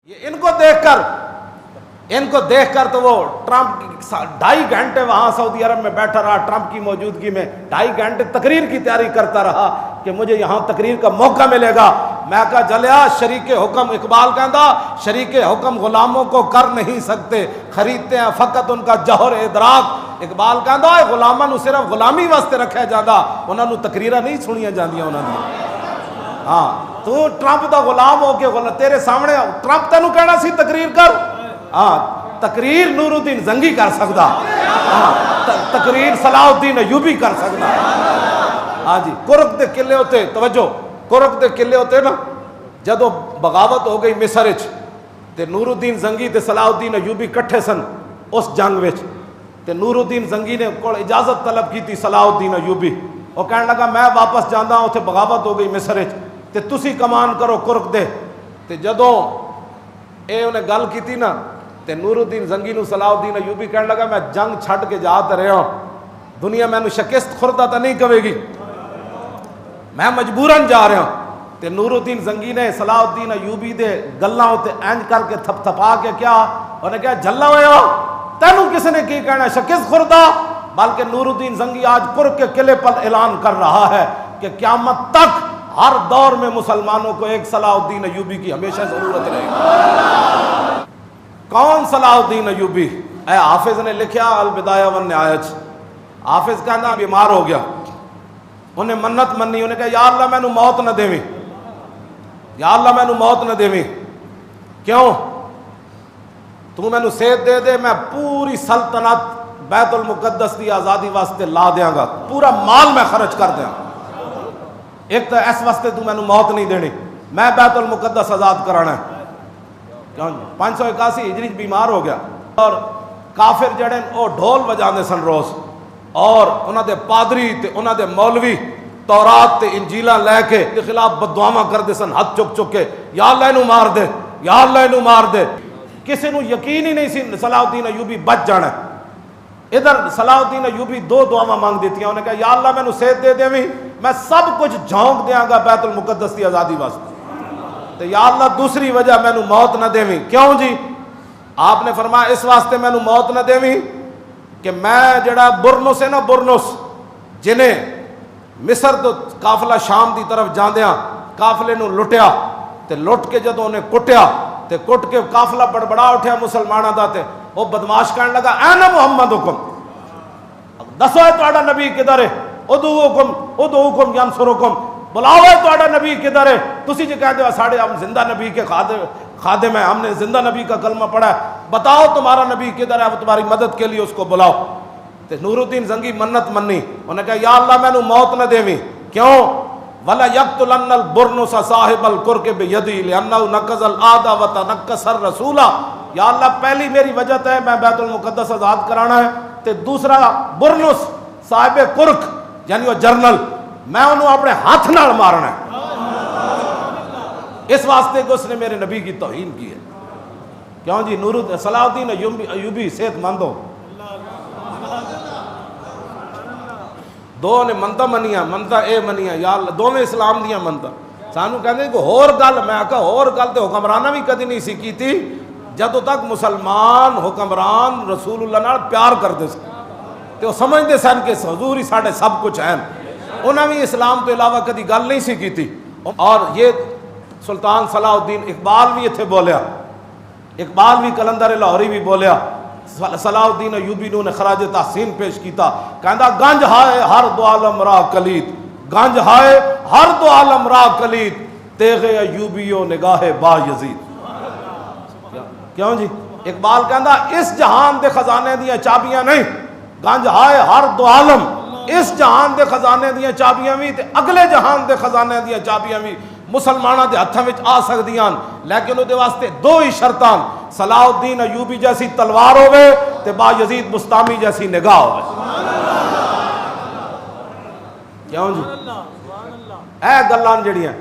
ان کو دیکھ کر تو وہ ٹرمپ 2.5 گھنٹے وہاں سعودی عرب میں بیٹھا رہا، ٹرمپ کی موجودگی میں 2.5 گھنٹے تقریر کی تیاری کرتا رہا کہ مجھے یہاں تقریر کا موقع ملے گا۔ میں کہا جلیا شریک حکم، اقبال کہندا شریک حکم غلاموں کو کر نہیں سکتے، خریدتے ہیں فقط ان کا جوہر ادراک۔ اقبال کہندا غلاماں نو صرف غلامی واسطے رکھا جاتا، انہاں نو تقریراں نہیں سنیاں جاندیاں انہاں دی۔ ہاں تو ٹرمپ دا غلام ہو کے تیرے سامنے ٹرمپ تینوں کہنا سی تقریر کر، ہاں تقریر نور الدین زنگی کر سکتا، ہاں تقریر صلاح الدین ایوبی کر سکتا۔ ہاں جی کرک دے قلعے ہوتے، توجہ کرک دے قلعے ہوتے نا، جدو بغاوت ہو گئی مصر وچ تے نور الدین زنگی تے صلاح الدین ایوبی کٹھے سن اس جنگ وچ، تے نور الدین زنگی نے کول اجازت طلب کی تھی صلاح الدین ایوبی، وہ کہنے لگا میں واپس جانا، اتنے بغاوت ہو گئی مصر وچ تے تسی کمان کرو کرک دے۔ تے جدوں اے انہیں گل کی تھی نا تے نور الدین زنگی نو صلاح الدین ایوبی کہنے لگا میں جنگ چھٹ کے جا تے رہا ہوں، دنیا میں نو شکست خوردہ تا نہیں کہے گی، میں مجبوراً جا رہا ہوں۔ تے نور الدین زنگی نے صلاح الدین ایوبی دے گلاں ہوتے اینج کر کے تھپ تھپا کے کیا انہیں کہا جھلا ہویا تینوں کس نے کی کہنا شکست خوردہ، بلکہ نور الدین زنگی آج کرک کے قلعے پر اعلان کر رہا ہے کہ قیامت تک ہر دور میں مسلمانوں کو ایک صلاح الدین ایوبی کی ہمیشہ ضرورت رہے گی۔ کون صلاح الدین ایوبی؟ اے حافظ نے لکھیا البدایہ والنہایہ، حافظ کہنا بیمار ہو گیا، انہیں منت منی، انہیں کہا یا اللہ میں نو موت نہ دیویں، یا اللہ میں نو موت نہ دیویں، کیوں؟ تو میں نو صحت دے دے، میں پوری سلطنت بیت المقدس دی آزادی واسطے لا دیاں گا، پورا مال میں خرچ کر دیاں، ایک تو اس واسطے تو میں نو موت نہیں دینی، میں بیت المقدس آزاد کرانا ہے۔ 581 ہجری بیمار ہو گیا، اور کافر جڑے او ڈھول بجاندے سن روز، اور انہاں دے پادری تے انہاں دے مولوی تورات تے انجیلاں لے کے دے خلاف بددعاواں کردے سن ہاتھ چک چک کے، یا اللہ انہوں مار دے، یا اللہ انہوں مار دے۔ کسی نو یقین ہی نہیں سی صلاح الدین ایوبی بچ جانا ہے۔ ادھر صلاح الدین ایوبی 2 دعاواں مانگ دیتی ہیں، انہیں کہا یا اللہ میں نو صحت دے دیویں، میں سب کچھ جھونک دیاں گا بیت المقدس کی آزادی واسطے، تو یا اللہ دوسری وجہ میں نو موت نہ دیویں۔ کیوں جی؟ آپ نے فرمایا اس واسطے میں نو موت نہ دیویں کہ میں جڑا برنس ہے نا، برنس جنہیں مصر تو قافلہ شام دی طرف جاندیاں قافلے نو لٹیا، تے لٹ کے جدوں انہیں کٹیا تے کٹ کے قافلہ بڑبڑا اٹھیا مسلمانہ دا، تے وہ بدماش کہنے لگا این محمد حکم، دسو ہے تہاڈا نبی کدھر ہے، ادعوکم ینصرکم، بلاؤ ہے تہاڈا نبی کدھر ہے، تسی جو کہتے ہو ساڑھے ہم زندہ نبی کے خادم ہیں، ہم نے زندہ نبی کا کلمہ پڑھا ہے، بتاؤ تمہارا نبی کدھر ہے، وہ تمہاری مدد کے لیے اس کو بلاؤ۔ تے نور الدین زنگی منت منی، انہوں نے کہا یا اللہ میں نو موت نہ دیویں، کیوں؟ وَلَا يَقْتُلَنَّ الْبُرْنُسَ صَاحِبَ الْقُرْقِ بِيَدِهِ لِأَنَّهُ نَقَضَ الْعَهْدَ وَتَنَقَّصَ الرَّسُولَ۔ یا اللہ پہلی میری وجہ ہے میں بیت المقدس آزاد کرانا ہے، تے دوسرا برنس صاحب قرق یعنی وہ جرنل، میں انہوں اپنے ہاتھ نال مارنا ہے، اس واسطے کہ اس نے میرے نبی کی توہین کی ہے۔ کیوں جی؟ صلاح الدین ایوبی صحت مند ہو، دو نے منتا منیاں، منتا اے منیاں، یا اللہ دو میں اسلام دیاں منتا، سانو کہنے ہیں کہ اور گل، میں کہا اور گل تے حکمرانہ بھی کدی نہیں سی کی تھی، جدو تک مسلمان حکمران رسول اللہ نال پیار کرتے سن تے وہ سمجھتے سن کہ حضور ہی ساڑھے سب کچھ ہیں، انہوں نے اسلام تو علاوہ کدی گل نہیں سی کی تھی۔ اور یہ سلطان صلاح الدین اقبال بھی اتھے بولیا، اقبال بھی کلندر لاہوری بھی بولیا، صلاح الدین ایوبی نے خراج تحسین پیش کیتا، کہندا گنج ہائے ہر دو عالم راہ کلید، گنج ہائے ہر دو عالم راہ کلید، تیغ ایوبی و نگاہ با یزید۔ کیوں جی؟ اقبال کہندا اس جہان دے خزانے دیاں چابیاں نہیں، گنج ہائے ہر دو عالم، اس جہان دے خزانے دیاں چابیاں بھی تے اگلے جہان دے خزانے دیاں چابیاں بھی مسلمانہ دے ہتھاں وچ آ سکدیاں، لیکن وہ واسطے 2 ہی شرطاں، صلاح الدین ایوبی جیسی تلوار ہوئے تے با یزید بستامی جیسی نگاہ ہوئے۔ کیوں جی؟ اے گلان جڑیاں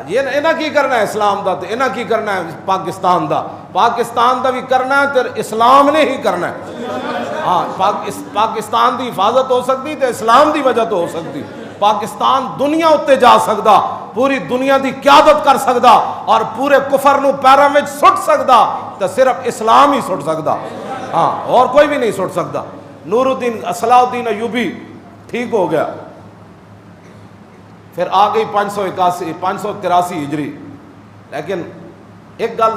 یہ انہاں کی کرنا ہے اسلام دا، تے انہاں کی کرنا ہے پاکستان دا، پاکستان دا بھی کرنا ہے تے اسلام نے ہی کرنا ہے۔ ہاں پاکستان دی حفاظت ہو سکتی تے اسلام دی وجہ تو ہو سکتی۔ پاکستان دنیا اتنے جا سکتا, پوری دنیا دی قیادت کر سکتا اور پورے کفر نو پیراں وچ سٹ سکتا تو صرف اسلام ہی سٹ سکتا, ہاں اور کوئی بھی نہیں سٹ سکتا. نور الدین صلاح الدین ایوبی ٹھیک ہو گیا, پھر آ گئی 583 ہجری. لیکن ایک گل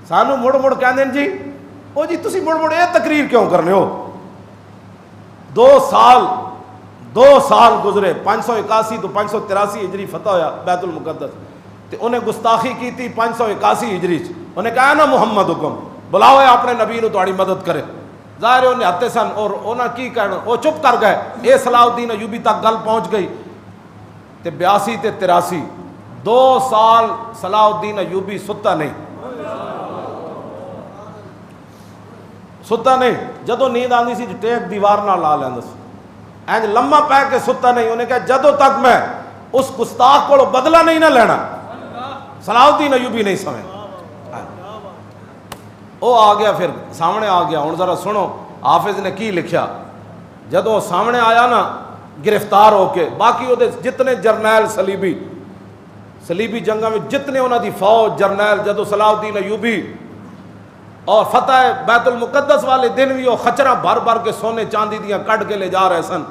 سانو مڑ مڑ کہندے جی او جی تسی مڑ مڑ یہ تقریر کیوں کرنے ہو. 2 سال گزرے, 581 تو 583 ہجری فتح ہویا بیت المقدس, تے انہیں گستاخی کی تھی 581 ہجری چ. انہیں کہا نا محمد حکم بلاؤ اپنے نبی نو تہاڈی مدد کرے. ظاہر انہیں ہتے سن اور انہاں کی کہنا, وہ چپ کر گئے. اے صلاح الدین ایوبی تک گل پہنچ گئی تے 82 تے 83 2 سال صلاح الدین ایوبی ستا نہیں, ستا نہیں. جدو نیند آندی سی ٹیک دیوار نہ لا لیندا سی, اینج لمما پے کے ستا نہیں. انہیں کہا جدو تک میں اس گستاخ کو بدلہ نہیں نہ لینا صلاح الدین ایوبی نہیں سمجھ. وہ آ گیا, پھر سامنے آ گیا. ہوں ذرا سنو حافظ نے کی لکھیا. جدو سامنے آیا نا گرفتار ہو کے, باقی وہ جتنے جرنیل صلیبی جنگاں میں جتنے انہوں دی فوج جرنیل, جدو صلاح الدین ایوبی اور فتح بیت المقدس والے دن بھی وہ خچرا بھر بھر کے سونے چاندی دیاں کٹ کے لے جا رہے سن.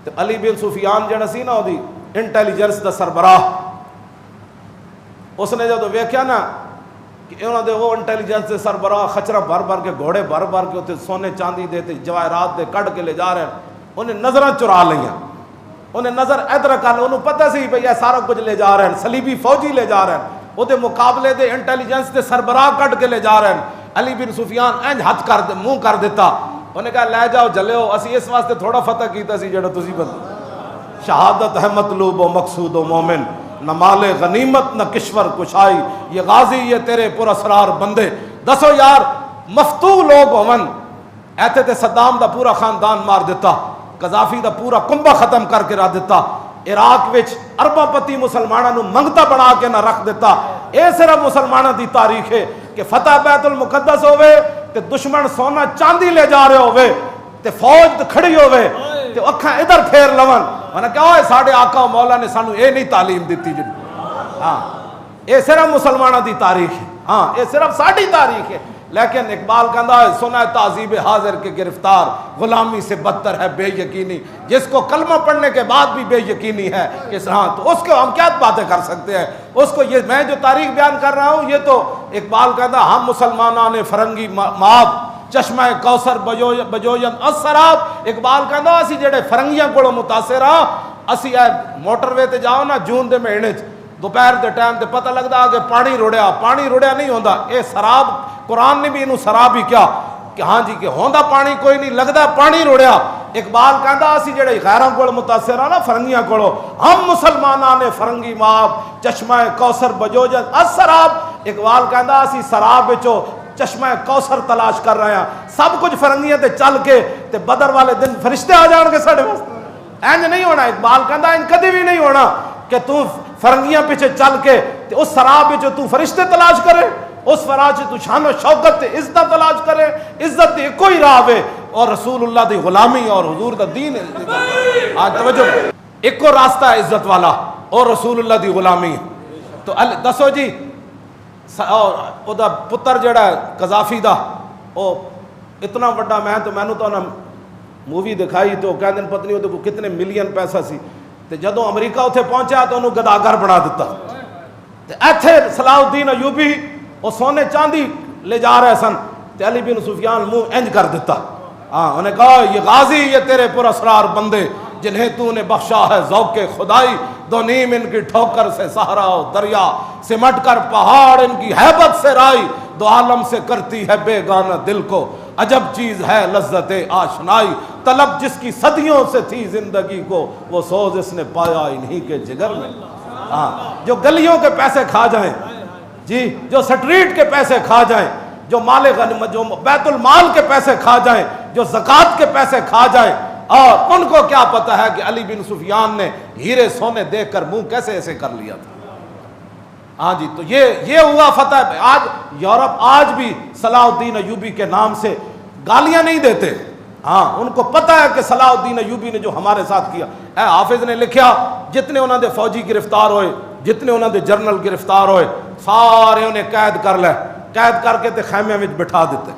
تو علی بن سفیان جڑا سی نا وہ انٹیلیجنس دا سربراہ, اس نے جدو ویکھیا نا کہ انہوں دے وہ انٹیلیجنس دے سربراہ خچرا بھر بھر کے گھوڑے بھر بھر کے اتنے سونے چاندی دے تے جواہرات دے کٹ کے لے جا رہے ہیں, انہیں نظراں چرا لئیاں. انہیں نظر ادھر کر, انہوں پتہ سی بھئی یہ سارا کچھ لے جا رہے ہیں, صلیبی فوجی لے جا رہے ہیں, وہ دے مقابلے دے انٹیلیجنس دے سربراہ کٹ کے لے جا رہے ہیں. علی بن سفیان اینج ہاتھ کر دے منہ کر دیتا. انہیں کہا لے جاؤ جلے ہو, اسی اس واسطے تھوڑا فتح کیتا سی جڑا تسی بند. شہادت ہے مطلوب و مقصود و مومن, نہ مال غنیمت نہ کشور کشائی, یہ غازی یہ تیرے پر اسرار بندے. دسو یار مفتو لوگ ہون ایتھے تے صدام دا پورا خاندان مار دیتا, قذافی دا پورا کنبہ ختم کر کے رکھ دیتا, عراق وچ ارباں پتی مسلمانوں نو منگتا بنا کے نہ رکھ دیتا. اے صرف مسلمانوں دی تاریخ ہے کہ فتح بیت المقدس ہوئے تے دشمن سونا چاندی لے جا رہے ہوئے تے فوج کھڑی ہوئے تے اکھاں ادھر پھیر لون. انہاں نے کہا ساڈے آقا و مولا نے سانو اے نہیں تعلیم دیتی جی. ہاں اے صرف مسلمانوں دی تاریخ ہے, ہاں اے صرف ساڈی تاریخ ہے. لیکن اقبال کہندا ہے سنا تہذیب حاضر کے گرفتار, غلامی سے بدتر ہے بے یقینی. جس کو کلمہ پڑھنے کے بعد بھی بے یقینی ہے کہ ہاں, تو اس کو ہم کیا باتیں کر سکتے ہیں. اس کو یہ میں جو تاریخ بیان کر رہا ہوں, یہ تو اقبال کہندا ہم مسلمانوں نے فرنگی ماب چشمہ کوثر بجوین السراب. اقبال کہندا اسی جڑے فرنگیاں کولوں متاثر ہاں, اسی اے موٹر وے تے جاؤ نا جون دے مہینے چ دوپہر دے ٹائم تے پتہ لگدا کہ پانی رڑیا نہیں ہوندا. اے سراب قرآن نے بھی انہوں سراب ہی کیا کہ ہاں جی کہ ہوندا پانی کوئی نہیں, لگدا پانی رڑیا. اقبال کہندا اسی جڑے غیراں کول متاثر ہاں نا فرنگیاں کولوں, ہم مسلماناں نے فرنگی ماب چشمہ کوثر بجوجن السراب. اقبال کہندا اسی سراب وچوں چشمہ کوثر تلاش کر رہے ہیں. سب کچھ فرنگیاں تے چل کے تے بدر والے دن فرشتے آ جان گے ساڈے واسطے. اینج نہیں ہونا. اقبال کہندا اینج کدی بھی نہیں ہونا کہ تو فرنگیاں پیچھے چل کے تے اس سراب وچوں تو فرشتے تلاش کرے, اس فراج تو شان و شوکت تے عزت تلاش کرے. عزت دی کوئی راہ ہے اور رسول اللہ دی غلامی اور حضور دا دین ہے. آج توجہ, ایک کو راستہ ہے عزت والا اور رسول اللہ دی غلامی. تو دسو جی او دا پتر جڑا ہے قذافی دا, او اتنا بڑا, مینوں تو نا مووی دکھائی تو کہندے پتنی وہ کتنے ملین پیسہ سی, تے جدوں امریکہ اتھے پہنچا تو انہوں گداگر بنا دیتا. تے ایتھے صلاح الدین ایوبی وہ سونے چاندی لے جا رہے سن, تے علی بن سفیان منہ انج کر دیتا. ہاں انہیں کہا یہ غازی یہ تیرے پر اسرار بندے, جنہیں تو نے بخشا ہے ذوق خدائی. دو نیم ان کی ٹھوکر سے صحرا و دریا, سمٹ کر پہاڑ ان کی ہیبت سے رائی. دو عالم سے کرتی ہے بیگانہ دل کو, عجب چیز ہے لذت آشنائی. طلب جس کی صدیوں سے تھی زندگی کو, وہ سوز اس نے پایا انہی کے جگر میں. ہاں جو گلیوں کے پیسے کھا جائیں جی, جو سٹریٹ کے پیسے کھا جائیں, جو مال غنیمت, جو بیت المال کے پیسے کھا جائیں, جو زکوٰۃ کے پیسے کھا جائیں, اور ان کو کیا پتہ ہے کہ علی بن سفیان نے ہیرے سونے دیکھ کر منہ کیسے ایسے کر لیا تھا. ہاں جی, تو یہ ہوا فتح. آج یورپ آج بھی صلاح الدین ایوبی کے نام سے گالیاں نہیں دیتے, ہاں ان کو پتہ ہے کہ صلاح الدین ایوبی نے جو ہمارے ساتھ کیا. اے حافظ نے لکھیا جتنے انہوں دے فوجی گرفتار ہوئے, جتنے انہوں دے جرنل گرفتار ہوئے, سارے انہیں قید کر لے, قید کر کے تے خیمے میں بٹھا دیتے.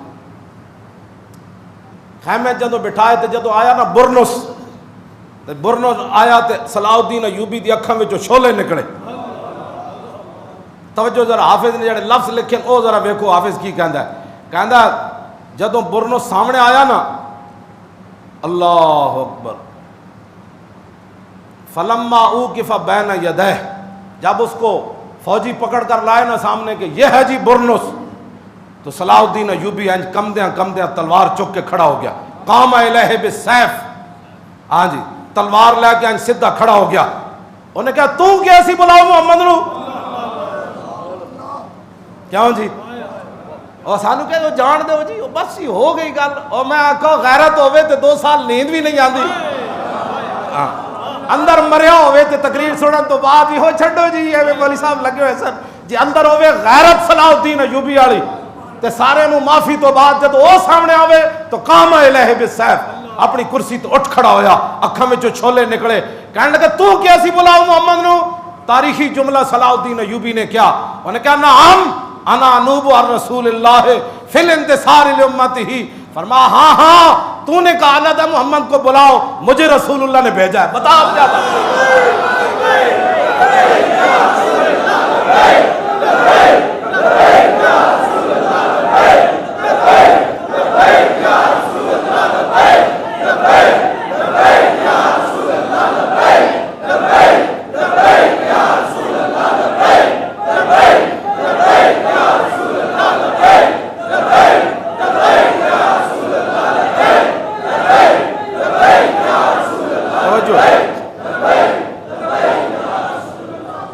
خیمے جدو بٹھائے تے جدو آیا نا برنس, تے برنس آیا تے صلاح الدین ایوبی دی اکھاں وچوں شولے نکلے. توجہ ذرا, حافظ نے جڑے لفظ لکھے او ذرا ویکھو حافظ کی کہندا ہے. کہندا جدو برنس سامنے آیا نا, اللہ اکبر, فلما اوقف بین یدیہ, جب اس کو فوجی پکڑ کر لائے نا سامنے کہ یہ ہے جی برنس, تو صلاح الدین ایوبی انج کمدیاں تلوار چک کے کھڑا ہو گیا. قام الیہ بالسیف, ہاں جی تلوار لے کے انج سیدھا کھڑا ہو گیا. انہیں کہا تو کیسی بلاؤ محمد نو, کیوں جی, اور سانو کہ جان دو جی, بس ہی ہو گئی گل. اور میں آکھو غیرت ہوئے تے 2 سال نیند بھی نہیں آندی, اندر مریا ہوئے تے تقریر سنن تو بعد ہی ہو چھڈو جی ایویں مولوی صاحب لگے ہوئے سن جی, اندر ہوئے غیرت صلاح الدین ایوبی والی تے سارے نو معافی تو بعد جب وہ سامنے آوے تو قام الیہ بالسیف, اپنی کرسی تو اٹھ کھڑا ہویا, اکھاں وچوں چھولے نکلے. کہنے لگا تو کیسی بلاؤ محمد نو. تاریخی جملہ صلاح الدین ایوبی نے کیا, انہوں نے کہا نعم انا انوب عن رسول اللہ فی الانتصار لامتہ, فرمایا ہاں ہاں تو نے کہا اللہ محمد کو بلاؤ, مجھے رسول اللہ نے بھیجا ہے. بتا اب کیا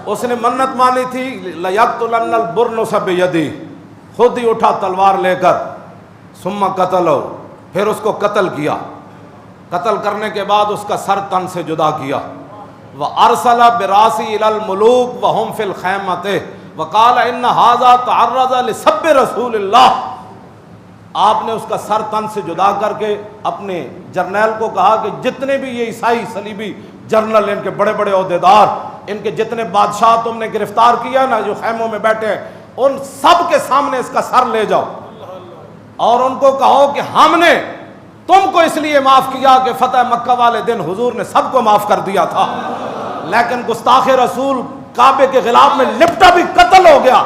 اس نے منت مانی تھی لَيَقْتُلَنَّ الْبُرْنُسَ بِيَدِهِ, خود ہی اٹھا تلوار لے کر, ثم قتلو, پھر اس کو قتل کیا. قتل کرنے کے بعد اس کا سر تن سے جدا کیا. وَأَرْسَلَ بِرَاسِهِ إِلَى الْمُلُوكِ وَهُمْ فِي الْخَيْمَةِ وَقَالَ إِنَّ هَذَا تَعَرَّضَ لِسَبِّ رَسُولِ اللَّهِ. آپ نے اس کا سر تن سے جدا کر کے اپنے جرنیل کو کہا کہ جتنے بھی یہ عیسائی صلیبی جرنل, ان کے بڑے بڑے عہدیدار, ان کے جتنے بادشاہ تم نے گرفتار کیا نا جو خیموں میں بیٹھے ہیں, ان سب کے سامنے اس کا سر لے جاؤ اور ان کو کہو کہ ہم نے تم کو اس لیے معاف کیا کہ فتح مکہ والے دن حضور نے سب کو معاف کر دیا تھا, لیکن گستاخ رسول کعبے کے غلاف میں لپٹا بھی قتل ہو گیا,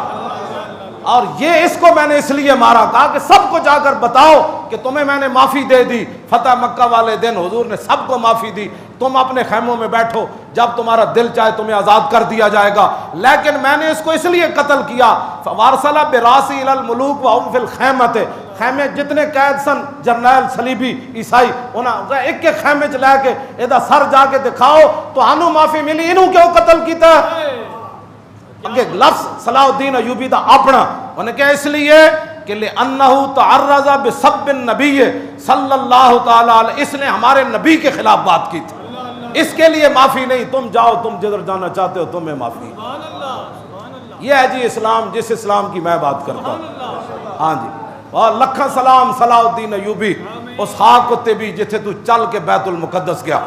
اور یہ اس کو میں نے اس لیے مارا. کہا کہ سب کو جا کر بتاؤ کہ تمہیں میں نے معافی دے دی, فتح مکہ والے دن حضور نے سب کو معافی دی, تم اپنے خیموں میں بیٹھو, جب تمہارا دل چاہے تمہیں آزاد کر دیا جائے گا, لیکن میں نے اس کو اس لیے قتل کیا. وارسلہ براسی الی الملوک وهم فی الخیمۃ, خیمے جتنے قید سن جرنیل صلیبی عیسائی, انہاں ایک ایک خیمے چ لے کے ادا سر جا کے دکھاؤ تو ہنو معافی ملی, انہوں کیوں قتل کیتا ہے. اگے لفظ صلاح الدین ایوبی دا اپنا, انہیں کہا اس لیے کہ لِأَنَّهُ تَعَرَّضَ بِسَبِّ النَّبِيِّ صلی اللہ تعالی علیہ, اس نے ہمارے نبی کے خلاف بات کی تھی, اس کے لیے معافی نہیں. تم جاؤ, تم جدھر جانا چاہتے ہو, تمہیں معافی. یہ ہے جی اسلام, جس اسلام کی میں بات کرتا ہوں. ہاں جی, اور لکھاں سلام صلاح الدین ایوبی, اس خاک کتے بھی جتھے تو چل کے بیت المقدس گیا.